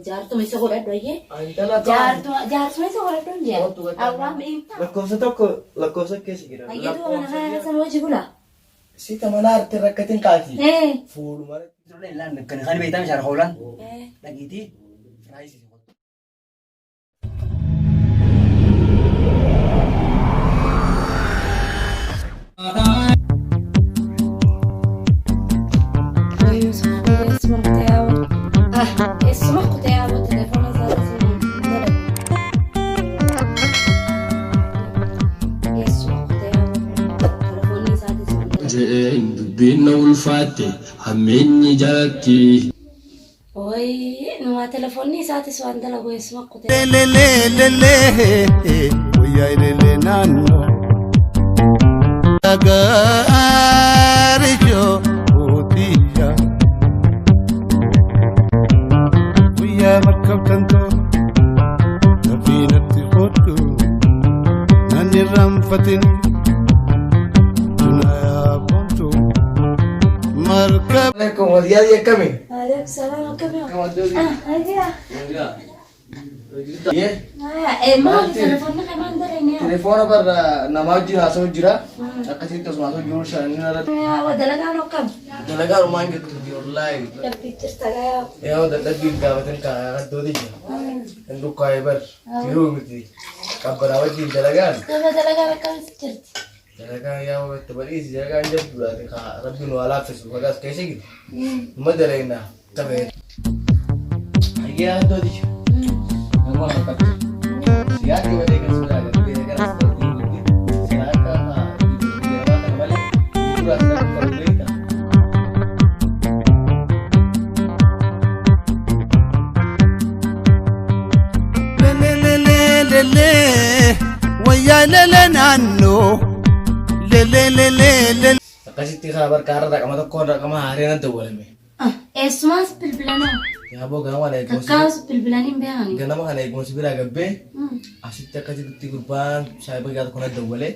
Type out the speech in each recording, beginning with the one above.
Jaartu isa godhadhu ayyee. Intala ta'u. Jaartu isa godhadhu hin jee. Awwaa mi'imta. Lakkoofsa tokko lakkoofsa keessa jira. Ayyatu mana kana sama hojii bula. Sita mana arte rakkatin kaati. Fuuluma. Kan beektan shaara hoolaan dhagiitii raayis. اسمه قطيعة والتليفون صار بينا والفاتح همني جاكي وي نوا تليفوني ساعتي سو عندنا ابو اسمه قطيعة لي لي لي لي ويا لي لي نانو أجارجو وديا ويا مركب تنتو سفينة تخطو ناني رمفتن يا بونتو مركب Assalamualaikum. Dia dia kami. عليك السلام كم يوم Kamu dulu. هيا Ya. ما تليفونك كمان دريني Telepon apa nama jira asal jira. Akasih terus masuk jurus ini ada. يا ودلك انا كم Dalaga rumah gitu di online. بيكتشر تلاقي Ya udah lagi gawatan ka dodi. Untuk kaiber. Biru gitu. Kabar awal di dalaga. كم دلك بكم سكرت Dalaga ya tebali sih dalaga anjir berarti ka Rabbi wala fes bagas kayak gitu. Madalena. Tapi. Ya dodi. Nama apa? Siapa yang ada yang sudah ada di negara seperti ini? Siapa di mana balik? Itu rasa pemerintah. لي لي لي لي لي ويا لي لي نانو لي لي لي لي لي Kasih kabar karena tak kamu kau tak kamu hari nanti boleh me. اسمه بالبلانو Ya bo gawa naik musik. كاكاوس بالبلانين بيعني Gana mah naik musik bira gabe. Asyik tak kasih tuti kurban. Saya bagi aku nak boleh.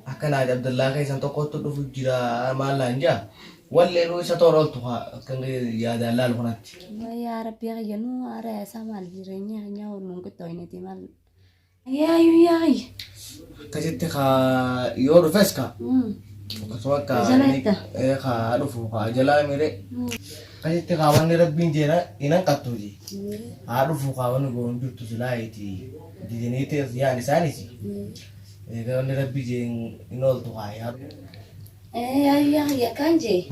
Akan ada Abdullah kai santo kau tu jira malanja. Walle lu satu orang tu kan ya ada lalu kunat. يا ربي يا نو ارى سما الجيرانيا هنيا ونقول توينه تمال يا يا Kasih ka yor feska. Kasih ka Jalaita. ka aduh ka jala mere. Kasih kawan ni Rabbin jena inang katuji. Aduh kawan gon jutu julai ti. Di sini itu ya di sana sih. Kawan ni Rabbi jeng inol tu kaya. يا يا كانجي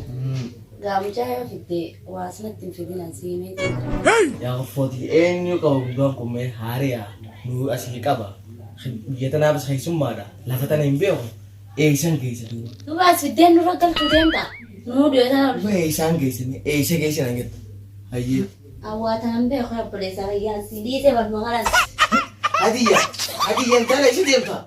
قام جاي في واسنة تنفذين سيمي Yang 40 nyu kau buang kome hari ya. Nu asih kaba. Dia tanah abis hai summa da. Lafatan imbeo. Eisan geisa dulu. تو بس في الدين نروح كل كدين تا نو ديو تا Ba eisan geisa ni. Eisa geisa nangit. Aye. أواتا هم بيخو يبريسا يا سيدي تبغى مغرس Hadi ya. Hadi yang tala isi dia pa.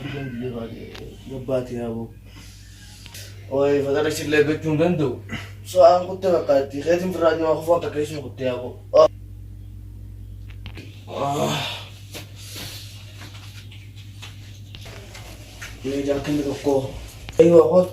Bilang dia lagi ngebat ya bu. Oi, fadal sih lebih cundan tuh. Soal aku tuh kati, kayak tim berani aku foto kayak semua kutu aku. Ini jakin di koko. Ayo akut.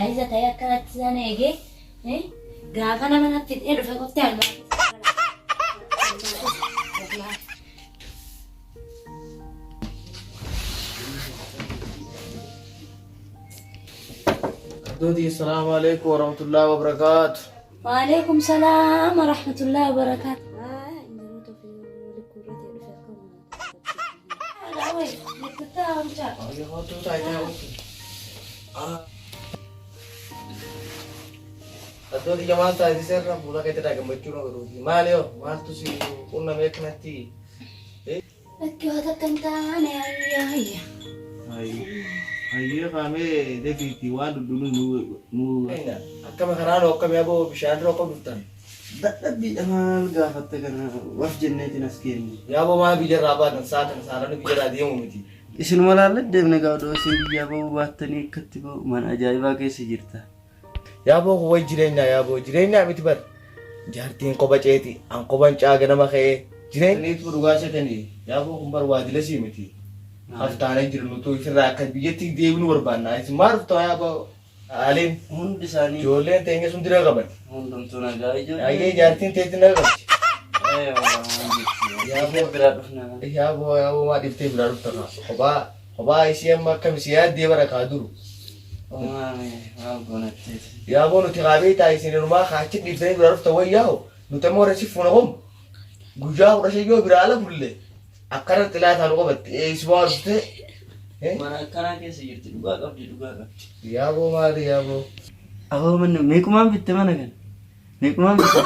Jaayiza ta'ee akkanatti sana eegee gaafa nama natti hidhee dhufe qoftee almaa. Dodi, assalamu alaikum warahmatullahi wabarakatuh. Waalaikum salaam warahmatullahi wabarakatuh. Dodi jamaan taati serra fuula keetti dhagammachuu nama godhuuti. Maali yoo maaltu si qunnamee kanatti? Bakki waan akka hin taane ayyaayya. Hayyee kaamee deebiitti waan dulluu nu akkama karaan akkam yaaboo bishaan roqa dhuftan. Dadhabbiidha maal gaafatte kana waf jenneetiin as keenya. Yaaboo maal biyyarraa baatan saatan saaraan biyyarraa deemu miti. Isin malaallee deemne gaadoo isin biyyaa bahuu baattanii akkatti bahu mana ajaa'ibaa keessa jirta. Yaaboo kun wayi jireenyaa miti bar. Jaartiin qoba ceeti an qoban caaga nama ka'ee jireenyiitu dhugaa seetanii yaaboo kun bar waadila sii miti. Haftaanee jiru nuti ofirraa akka biyyatti deebinu barbaanna. Isin maal dhuftaa yaaboo Aleen Hundi isaanii ijoolleen teenya sun dira qaban. hundumtuu nagaa ijoollee. Hayyee jaartiin teetti naga qabdi. Yaaboo biraa dhufna. Yaaboo maa dhiftee biraa dhufta kophaa ishee amma akkam si yaaddee bara kaa duru. Maal goonatti. Yaaboo nuti qaabee taa'e isin inumaa kaachi dhiftanii biraa dhufta wayyaa'u nuti ammoo reessi fuuna qomu guyyaa 10 biraa ala bulle akkana xilaa taanu qabatti eessumaa dhuftee. Mana akkanaa keessa jirti dhugaa qabdi. Yaaboo maali yaaboo? Aboo manni meequmaan bitte mana kana? Meequmaan bitte?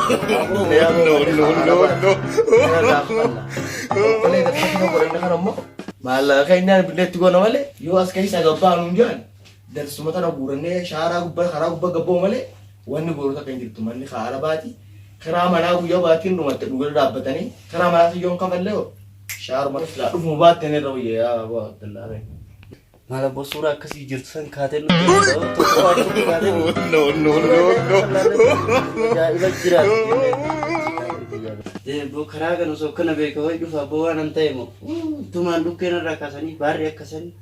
Maallaqa keenyaan bineetti goona malee yoo as keessa gabbaa nuun jedhan darsuma tana guurannee shaaraa gubbaa karaa gubbaa gabboo malee wanni goorota kan jirtu manni kaara baati karaa manaa guyyaa baatiin dhumatte dhugala dhaabbatanii karaa manaa siyyoon kafallee shaaruma filaa dhufuma baattee irra wayyaa yaaboo Abdullahi. Maala bosuura akkasii jirtu san kaatee nuti ajaa'iba jiraatu. Karaa kan osoo kana beeka wayi dhufa abboo waan an ta'e moo tumaan dhukkeen irraa kaasanii baarri akkasanii.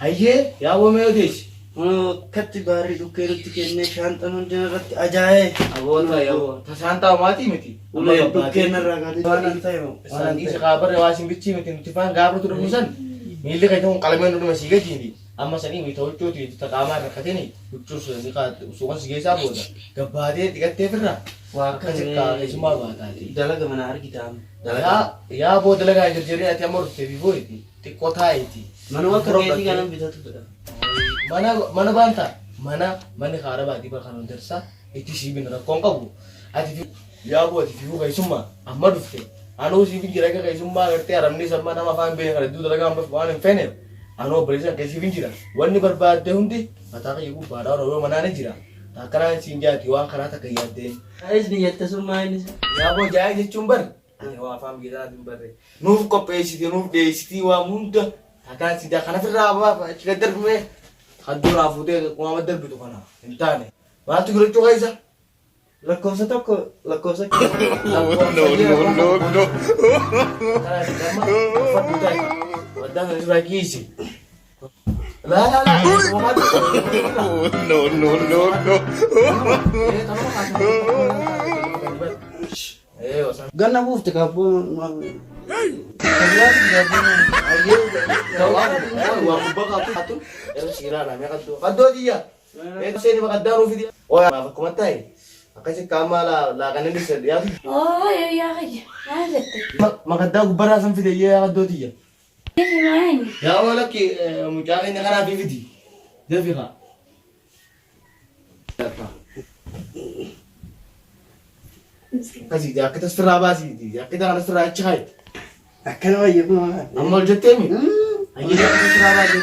Hayyee yaaboo mee odeessi? Akkatti baarri dhukkee nutti kennee shaanxan hundina irratti ajaa'ee. Aboota yaaboo tasaan ta'u maatii miti. Ulee dhukkeen irraa kaatee waan an ta'e moo. Isaan isa qaabarre waa simbichi miti nuti faan gaafatu dhufuusan. Miilli kan ta'u qalameen dhuma si gajiini. Amma sanii mita huccuuti taqaamaa rakkatini huccuu suni suuqan si geessaa booda gabbaatee dhiqattee firra waa akkasi kaa'eessumaa baataati. Dalaga mana argitaa. Yaa boo dalagaa jirjiree ati amma ruftee bifooyti xiqqoo taayeeti. Mana akka reetii kanan bitatu fedha. Mana baanta manni haara baatii bara kanan darsaa itti siibin rakkoon qabu ati yaa boo ati fifuu keessummaa amma dhufte anuu siibin jira akka keessummaa gartee aramni sammaa nama afaan beekan kana iddoo dalagaa amma waan hin feeneef anoo bariisa keessi jira wanni barbaadde hundi mataa kiyya gubbaadhaa oroo manaa ni jira akkanaan siin jaati waan kanaa takka yaaddee. Aayis biyyatti summaa inni. Yaaboo jaayee jechuun bar waa afaan biyyaatiin barree nuuf qopheessite nuuf deessitii waan hunda akkaan sidaa kana firraa achi gad darbee hadduraa fuutee qumaama darbitu kana hin taane maaltu gurachuu keessa. Lakkoofsa tokko lakkoofsa Rakisi. La. Ganna buufte kaaboo. Akasih kamal lah kan ini sedih. Oh ya ada tuh. Makadda gubbara san fide ya kaddo tiya. Gimana? Ya wala ki mujahid ne kana bifidi. Dafiqa. Kasi ya kita stra basi ya kita kana stra chai. Akan wae ko. Amal jettemi. Ayi ya kita stra basi.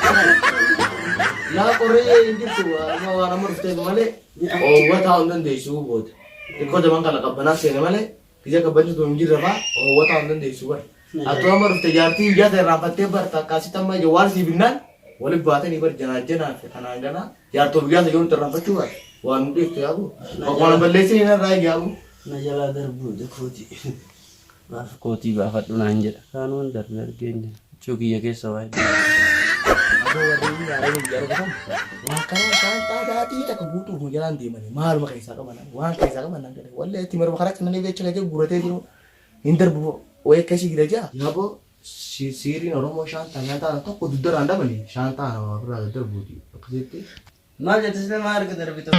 Ya kore indi tuwa ma wana murte male. Oh wata ondan de su bod. Iko jaman kala kabana sene male. Kija kabanju to minjir rafa. Oh wata ondan de su bar. Atau amar tijarti ya ter rapatte bar takasi tamma jawar si binan. Wali baate ni bar jana kana jana. Ya to biasa jon ter rapatu bar. Wan dik ya bu. Pokona bellesi ina rai ya bu. Na jala darbu de koti. Maaf koti baafadhu naan jedha. Kaanuun darbe argeenya. Chokiyya keessa waa'ee. Aduh, ini ada yang jalan kan. Wah, kan santai tadi tak kebutuh mau jalan di mana. Mahal makai saka mana. Wah, kai saka mana kan. Wallahi timur makarak nani beca aja gurate dulu. Inter bu, oye kasih gila aja. Ya bu, siri orang mau shanta nyata tak kau dudar anda mana? Shanta nama aku ada dudar budi. Kesitu. Mal jatuh sini mar ke dari itu.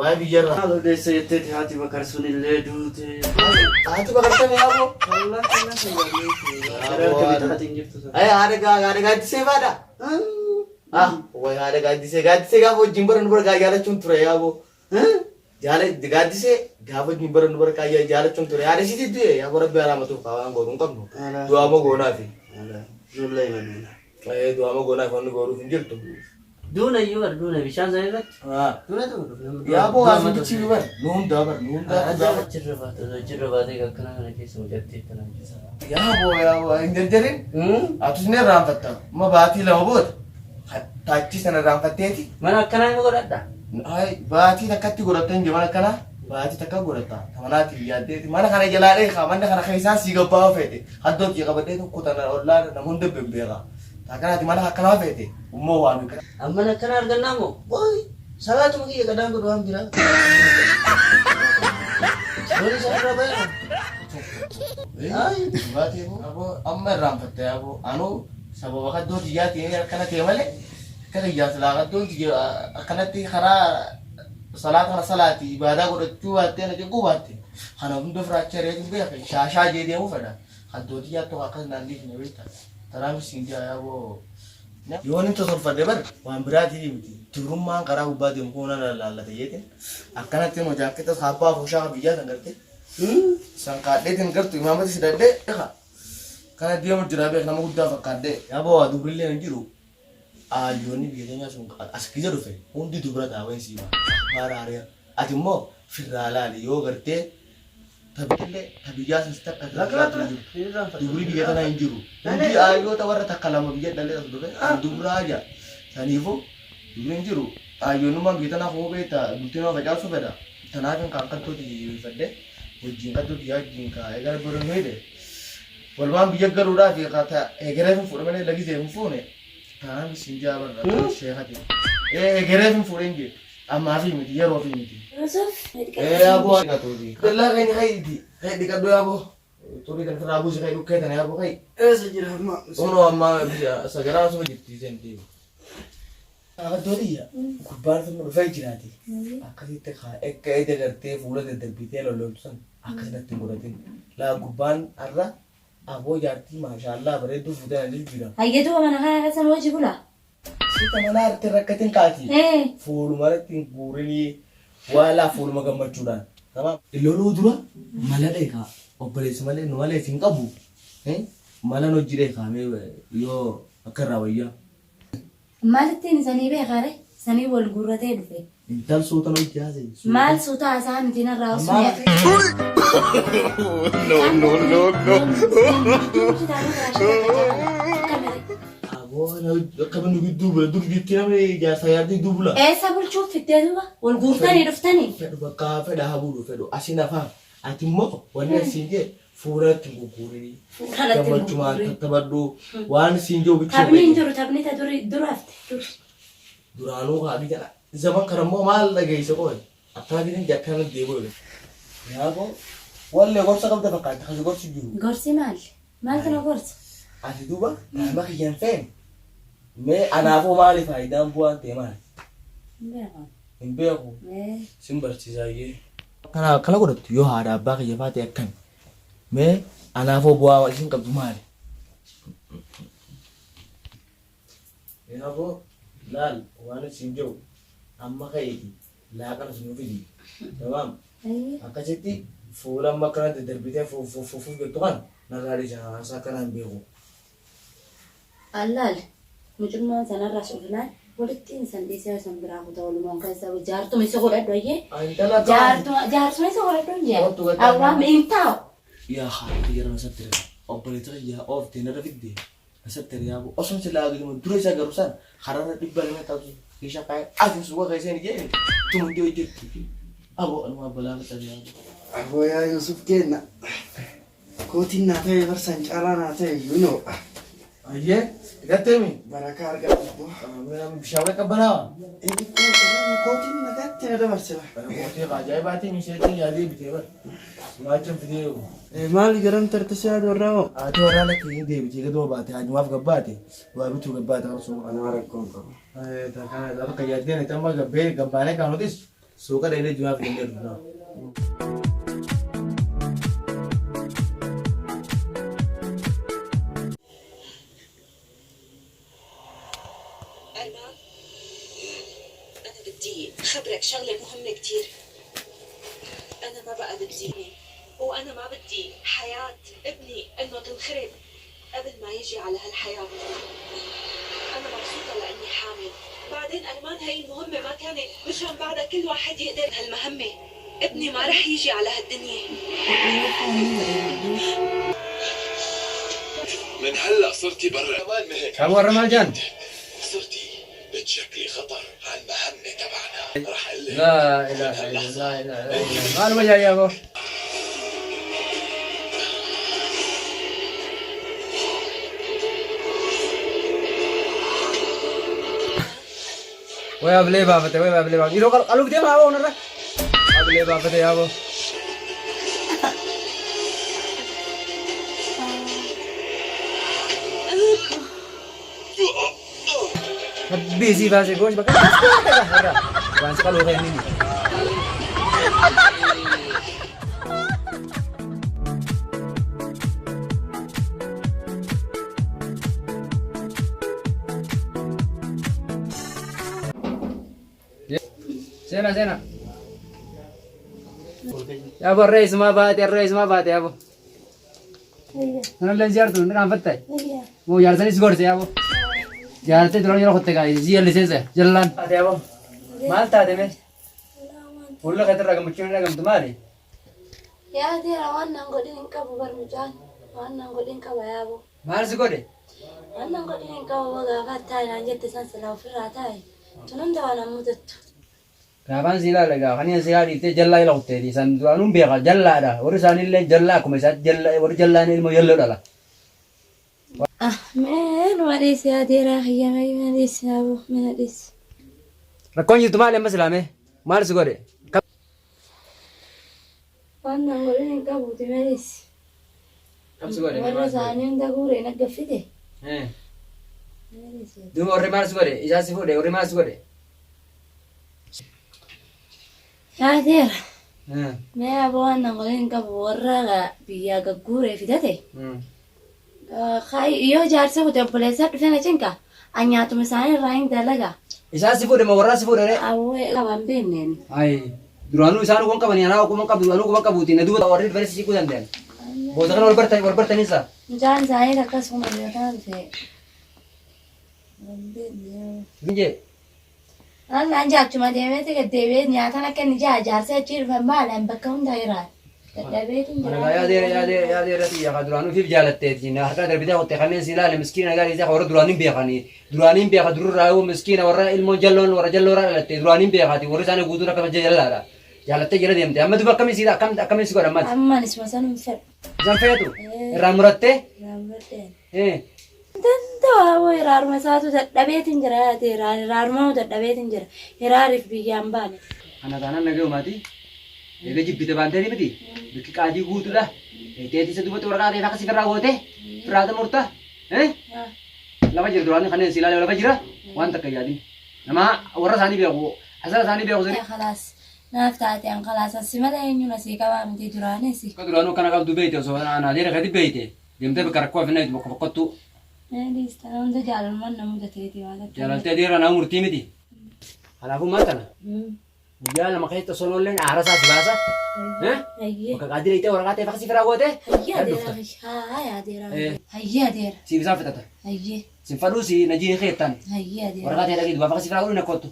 Kalau desa itu hati bakar sunil ledu tu. Hati bakar kan ya bu? Allah Allah ada hati gitu. Ada ganti saya ada. Wah ada ganti saya kamu jimbaran berkaya cuntur ya bu. Jalan ganti saya kamu jimbaran berkaya jalan cuntur ada situ tu ya. Aku biar ama tu kawan gorong kamu. Dua mau gona sih. Ada. Zulai mana? Dua mau gona kawan gorong pinjil tu. Duna yuar duna bisa saya kan? Duna tu. Ya bu asal kecil kan. Nung dah. Ada cerita dia kenapa nak kisah jadi tanah kisah. Ya bu injer-jerin. Atus ni ram kata. Ma baati lah mabut. Tachi sana ram kata ti. Mana kenapa kau ada? Ay baati nakati guratan gimana kana? Baati takka gurata. Tamana ti yade ti mana kana jalare ka mana kana kaisa siga pa fete. Haddo ti ka bade ko kutana olla namunde bembera. Takana ti mana kana fete. Ummo wa mi. Amma nak kenal dengan namu. Boy, salah tu mungkin kadang aku doang bilang. Sorry saya berapa ya? Ay baati bu. Abo amma ram kata abo anu sabo wakat do dia ti kana ti male. Kana ya salakat do dia kana ti khara salati ibadah ko tu ate na ko bate. Hana bundo fracture ya be ka sha je dia mu fada. Haddo dia to akan nandi ni beta. Taram sindia ya bo. Yonin to sorfa debar wan berati biti turumma kara ubade mkona la tayete akana te mo jaketa sapa khosha biya sangarti sankade tin kartu imamati sidade ka kana dia mo jirabe namu gudda fakade yabo adubrille njiru a yoni bidenya sun askija do fe undi dubra da wen siba mara area atimo firala li yo garte tabille tabiya sista Lakra tu. dubri biya tana njiru undi ayo tawara takalama biya dalle dobe dubra aja sanifu dubri njiru ayo numa biya tana ho beta dutino ga jaso beda tana kan kankan to di fedde wajin ka to dia jinka egar boro mede walban biya garuda di kata egere fu furmane lagi se fu ne tan sinja bar shehati egere fu furenge amma fi miti yaro fi miti Yusuf, abo na to di dalla kan hai di kado abo to di kan rabu se kai dukke tan abo kai Sejarah mak. ono amma biya sagara so jitti senti aga doriya kubar to no fai jirati akasi te kha ek kai de garte fula de bite lo lo san akasi na timuratin la guban arra abo jati mashallah bare du fuda ni jira hayyatu mana kana san waji kula. sita mana arte rakatin kati fulu maratin burini wala fulu magammachudan tamam ilolu dura malade ka operation male no male singabu mala no jire ka me yo akarawaya Maaltiin sanii beekare sanii wal gurratee dhufe. intal suuta no jaze Maal suutaa isaa miti narraa osoo abo na kaban nu dubla dug ditina me ja sayar di dubla eessa bulchuuf fittee duuba wal guurtanii dhuftanii. fedu bakka feda habulu fedu asina fa atimmo wani sinje fura tungukuri gamachuma tatabaddu wan sinjo bichi Tabni hin jiru tabni ta dura hafte. duranu ka abija zaman karamo mal lagay sa ko akka gidin jakkan debo yabo walle gorsa qabda bakka ta gorsi jiru Gorsi maal? Maal kana gorsa? ati duba ma kiyan fen me anafo mali faidan buan teman Beekan. imbeku simbarsiisaayee kana kala godhattu yoo haadha abbaa kiyya faate akkan mee anaafoo bu'aa isin qabdu maali anaafoo laal waan isin jiru amma ka'eeti laaqana sun fidi tamam akkasitti fuula amma kana daddarbitee fuufuuf jettu kan narraa dhiisaa kanaan beeku Allaal mucummaan sanarraa shufilaan walitti san dhiisee san biraa kutaa walumaan keessaa jaartuma isa godhadhu ayyee jaarsuma isa godhadhu ayyee awwaam hin taa'u. yaa haati yeroo isatti obboleetota yaa ooftee narra fidde asatti riyaabu osoo si laagu jiru dura isa garuu san harara dhibba lama taatu isha kaayee ati suuqa keessee ni jee tumdee hojjetti aboo almaa balaa fixaa riyaabu. Aboo yaa Yusuf kenna. Kootiin naa ta'e barsan caalaa naa ta'e yunoo. Ayyee gattemi. Barakaa argadhu. Bishaan qabbanaa. Kootiin nagaatti na dabarsila. Kootii ajaa'ibaati misheetti yaadee bitee bara. Waacha fidee. Maali garam tartisi yaadu warraa hoo? Ati warraa lakkee deebitee gadoo baate hajumaaf gabbaate waa bituu gabbaate har'a suuqa. Anaa rakkoon qabu. Kana bakka yaaddeen itti amma gabbee gabbaanee kan nutis suuqa dheedee jumaaf dandeenyu. خبرك شغلة مهمة كتير. أنا ما بقى بدي وأنا ما بدي حياة ابني إنه تنخرب قبل ما يجي على هالحياة. أنا مبسوطة لأني حامل. بعدين أرمان هاي المهمة ما كانت مشان بعدها كل واحد يقدر هالمهمة. ابني ما رح يجي على هالدنيا. من هلا صرتي برا كمان ما هيك كم ورا مالجان؟ صرتي بتشكلي خطر على المهمة تبعنا رح اقول لك لا إله إلا الله لا إله إلا الله ما له جاي يا أبو ويا بلي بابته ويا بلي بابته يروح قالوا كده ما أبو نرى بلي بابته يا أبو busy bahasa gue sebagai bukan sekali kayak ini. Sena. Ya bu reis ma baat ya bu. Mana lancar tuh, nak apa tay? Mau jalan sini segor ya bu. Jaartee duraan yeroo kotte gaa'e ziyya liseese jallaan. Ate aboo maal taate mee? Fuula keetti irraa gammachuun hin dhagamtu maali? Yaa deera waan nan godhin hin qabu barmucaan waan nan godhin qaba yaaboo. Maal si godhe? Waan nan godhin hin qabu gaafa taa'e naan jette san silaa ofirraa taa'e tunan dawaa nan mutattu. Gaafaan si ilaala gaa kan si ilaala dhiiftee jallaa ila kutteeti san duraanuun beeka jallaadha warri isaaniillee jallaa akkuma isaatti jallaa warri jallaan ilmoo yalloo dhala. Men wadis ya deera khiyya wadis yaaboo men wadis. Rakkoon jirtu maali amma silaamee? Maal si godhe? Waan nan godhin hin qabu timeris. Kam si godhe? Warra isaanii hunda guuree naggaffite. Duuba warri maal si godhe? Isaa si fuudhe warri maal si godhe? Yaa deera. Mee aboo waan nan godhin hin qabu warra biyyaa gagguuree fidate. Yoo jaarsa kute obboleessa dhufe na cinqa anyaatuma isaanii irraa hin dalaga. Isaa si fuudhe moo warraa si fuudhe? Awwee qaban beenneen. Ayi duraanuu isaan kuban qabanii anaa kuban qabu duraanuu kuban qabuutiin na duuba warri dhufanii siquu danda'an. Boota kana wal bartaniisa. Mucaan isaanii akkasuma yoo ta'an ta'e. Injee. Naan jaachuma deemee deebi'ee nyaatan akka inni jaarsa achii dhufan maalaan bakka hundaa irraa. Yaa deerati yaa duraanuu fiif jaalatteeti harka darbitee qottee kanneen si ilaale miskiina gaarii isaa warra duraaniin beeka dururraa yoo miskiina warra ilmoon jalloon warra jalloorraa dhalatte duraaniin beekaati warri isaanii guutuun akka jallaadha jaalattee jala deemte amma duuba akkamiin si godhan mati. Ammaan isuma sanuu fedha. Isaan feetu irraa murattee. Danda'aa iraaruma isaatu dadhabeetiin jira yaadeera iraaruma dadhabeetiin jira iraariif biyyaan baane. Kana taanaan nagee uumaati. Egaa jibbite baantee miti bikki qaadii guutuudha. Teetii isa duubatti waraqaa ta'eef akkasii firraa goote firraata murtaa. Lafa jira duraan kanneen si ilaale lafa jira waan takka yaadin. Nama warra isaanii beeku asirra isaanii beeku sirrii. Khalaas naaf taate an khalaas asi malee eenyuun asii qabaa miti duraanis. Akka duraanuu kana qabdu beeyte osoo naadeera gadi beeyte deemtee bakka rakkoo finna bakka boqqottu. Dhiistaa hunda jaalalmaan na mudateeti waan akka. Jaalaltee deera naa murtii miti. Kanaafuu maal kana? Guyyaa lama keessatti osoo lolleen aara isaa si baasa. Bakka qaadii leeyitee waraqaa ta'eef akkasii firaa goote. Hayyaa Siif isaan fixata. Sin fadhuu si najiin keettan. Waraqaa ta'e dhagee dubaaf akkasii firaa godhu na kottu.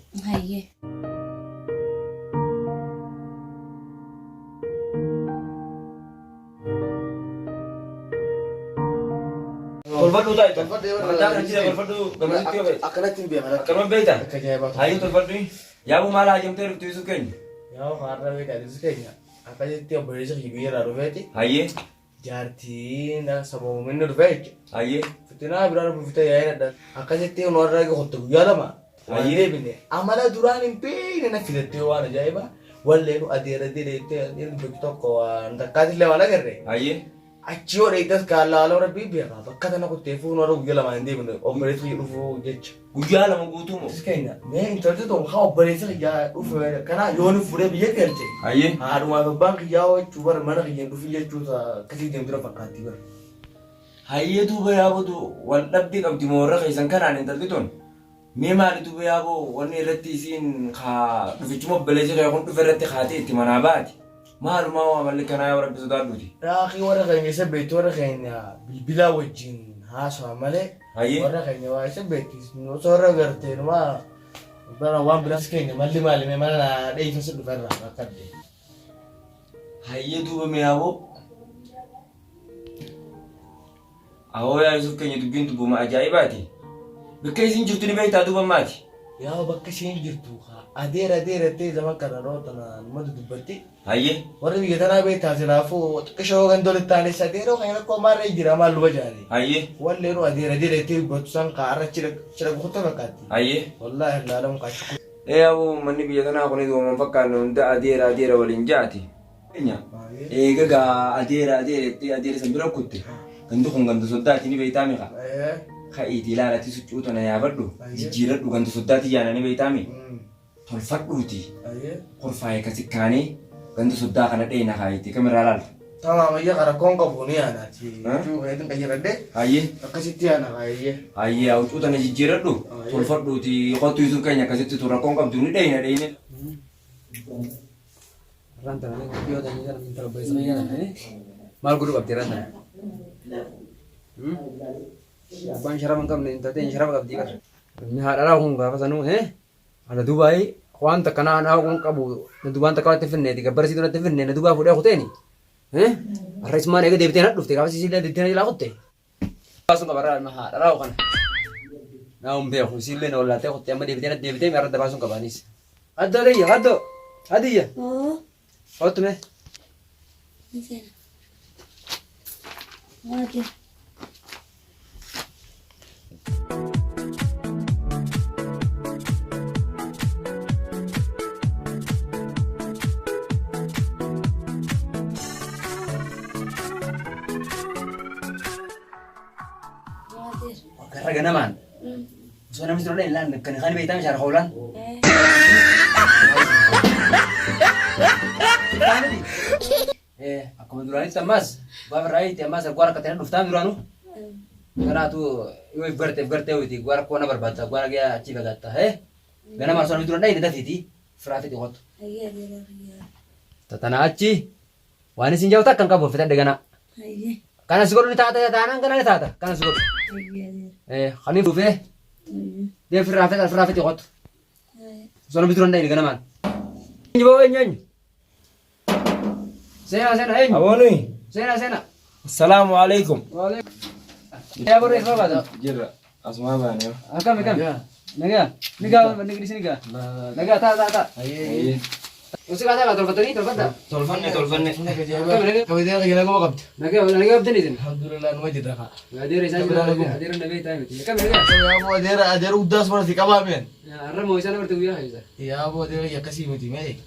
Tolfadhu taa'e. Tolfadhu yoo Mataa kan jira tolfadhu gamasitti yoo beekta. akkanatti hin beekan. Akkanuma beekta. Akka ajaa'ibaa ta'e. Hayyuu tolfadhu. Yaabuu maal haajamtee dhuftu Yusuf keenya. Yaa har'a beekadhis keenya akkasitti obboleessa biyya dhufeeti Hayyee. jaartiin saboominni dhufee jechuudha. Hayyee. Fitinaa biraan buufitee yaa'in adda akkasitti nu warra qotte guyyaa lama. Hayyee. Deebine amala duraan hin beekne na filattee waan ajaa'ibaa wallee nu adeera deedeettee bakki tokko waan takkaatillee waan agarre. Hayyee. Achi yoo dheedas kaalaaloo rabbii beeka bakka tana kutteefuu nu warra guyyaa lama hin deebine obboleessi biyya dhufuu jecha. Guyyaa lama guutuu moo? Keenya mee intalli tokko haa obboleessa kiyyaa dhufe kana yooni fuudhee biyya galche. Hayyee. Haadhumaa fi abbaan kiyyaa jechuu bara mana kiyyaan dhufi jechuuta akkasii deemtu dura fakkaatti bara. Hayyee duuba yaabutu wal dhabbii qabdi moo warra keessan kanaan intalli tun? Mee maali duuba yaaboo wanni irratti isiin dhufichuma obboleessi kee kun dhufe irratti kaatee itti manaa baati? Maalumaa waa malli kanaa yoo rabbi sodaadhuuti. Raaqii warra keenya isa beektu warra keenya bilbilaa wajjin haasawaa malee. Hayyee. Warra keenya waa isa beektis osoo warra gartee numaa bara waan biraas keenya malli maali mee mana dheeysa si dhufe irraa rakkadde. Hayyee duuba mee yaaboo? Awoo yaa Yusuf keenya dubbiin dubbuma ajaa'ibaati. Bakka isin jirtu ni beektaa duuba maati? Yaa bakka isheen jirtu adeera ta'e zaman kana roota namatti dubbatti. Hayyee. Warri biyya tanaa beektaa silaafuu xiqqishoo kan tolitti taanes adeeroo kan rakkoo maarree jira maal luba jaale. Hayyee. Wallee nu adeera ta'e dubbatu san kaarra cira guutuu fakkaatti. Hayyee. Wallaahi ilaalamu qaachu. Yaaboo manni biyya tanaa kunis uumaman fakkaanne hunda adeera waliin jaati. Eegagaa adeera san bira kutte. Gantu kun gantu soddaati ni beektaa meeqa? Ka'iitii ilaalatti succuu tana yaabadhu. Jijjiiradhu gantu soddaati yaana ni beektaa mee? Tolfadhuuti. Korfaayee kasi kaanee gantu soddaa kana dheena kaayitii kameraa laalta. Tamaammayya qarakkoon qabu ni yaanaati. Jechuu kan qayyaradde. Hayyee. Akkasitti yaana kaayyee. Hayyee huccuu tana jijjiiradhu. Tolfadhuuti qottu Yusuf keenya akkasitti tura rakkoon qabdu ni dheena. Ranta nani yoo tani jara min tara baisa ya nani mal guru qabdi ranta ban sharaman kam ne tate sharab qabdi kar ni hadara hun ga fasanu ala dubai kwan ta kana na kun qabu na duban ta kawate finne diga barsi dona te finne na duba fude khuteni arrais man ege debte na dufte ka sisi le debte na la khutte pasu ka bara ma hadara kan na umbe khusile na wala te khutte ma debte me arda pasu ka banis addo le addo hadiya Otto me. Misalnya. Oke. Karena ganaman. Soalnya mesti orang lain kan kan beta cara kaulan. Aku duluan itu mas, bapak rai itu mas, gua katanya duftan duluan karena tuh, itu berte itu, gua kau na berbata, gua lagi aci bagata, karena mas orang duluan ini dah fiti, frafiti hot. Iya. Tatana aci, wani sinjau tak kan kau fitan dengan nak. Iya. Karena sekolah ni tata tanang, karena sekolah. Iya. Kami bufe, dia frafiti hot. Soalnya duluan ini karena man. Ini bawa ini. Sena, Abonui. Sena. Assalamualaikum. Ya boleh kau baca. Jira. Asma bana. Akam. Naga di sini ga. Naga tak. Hayyee. Usi kata lah tolfan dah. Tolfanne. Kau dia lagi lagu apa? Naga abdan itu. Alhamdulillah nu wajib dah. Hadir isa hadir nabi time itu. Kam naga. Ya bu adeera udas mana sih kabamen? Ya arra mau isa na bertu ya isa. Ya bu adeera ya kasih mati me.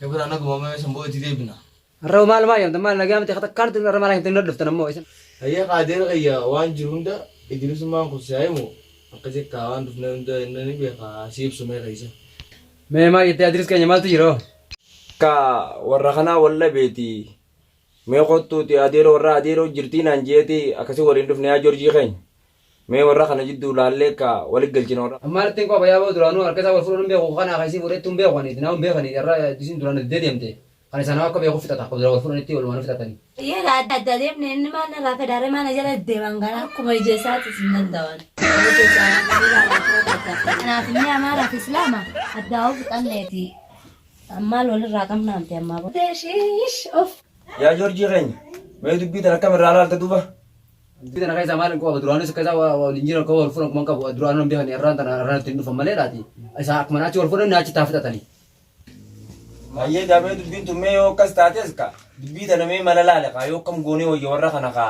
Kabur anak gua mau sembuh tidak bina. Arra mal ma yam tamal naga mati kata kan tu arra mal yang tengah daftar namo isa. Ayah kader ya wan jirunda idris semua aku saya mu. Akasih kawan tu nani biar kasih semua kaisa. Memang itu adres kayaknya mal tu jiro. Ka warra kana walla beeti. Mee qottu ti adeero jirtiin anjeeti akkasi waliin dhufne yaa jorjii keenya. Mee warra kana jidduu laallee ka walit galchina warra. Amma tiin ko bayabo duranu arkasa wal fulun be ko kana kaisi boretum be ko ni na be kan arra disin duranu dedemte. Kana sana ko be ko fitata ko wal fulun ti wal wan fitatani. Iya gak ada dia nih mana rafa dari mana aja deh bangga aku mau ijazah tuh sembilan tahun. Nah ini ama rafi selama ada aku kan leti. Amma lol rakam nanti amma. Deshish of. Yaa jorjii keenya. Mee dubbii tana kam irraa laalta duuba. Kita nak kaisa malam ko durane se kaisa wa linjira ko furan ko manka durane bihan erran tan erran tindu famale rati asa ak mana chor furan na ci tafta tani Aye dabe dubin tumme yo kas tates ka dubi ta me malala ka yo kam gone wo yorra kana ka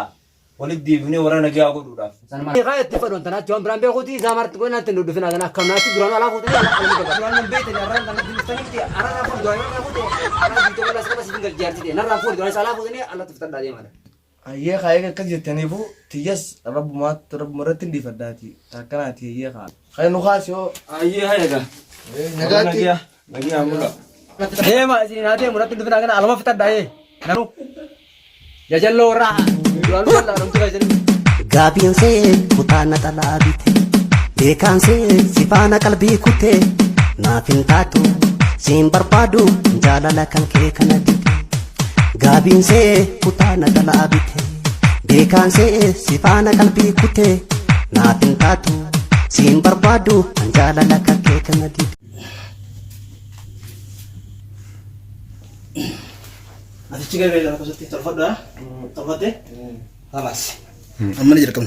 wali dibne wara na gya go duda sana ma kaya tifadon tan chon brambe ko ti zamar ko na tindu dufina kana kam na ci durane ala ko ti durane be te erran tan tindu tani ti arana ko durane ko ti ana di to wala sa bas bingal jarti ti na ran ko durane sala ko ni ala tifta dadi mana Ayyee kaayyee kan jettaniifu tiyyas rabbu maratti hin difaddaati akkanaati ayyee kaa kan nu kaasoo aye hayaga nagaatti lagi amula ma si nate muratti dufina kana alama fita dai nanu ya jallo ra durane wala ram tuga jeni Gaabiin see kutaana dhalaa bite beekaan see sifaana qalbii kutee naaf hin taatu siin barbaadu jaalala kan kee kana dite Gaabiin see kutaana dhalaa bite beekaan see sifaana qalbii kutee naaf hin taatu siin barbaadu jaalala kan kee kana dite ati cigar gaya ko sa tito fadda tawate خلاص أما نجركم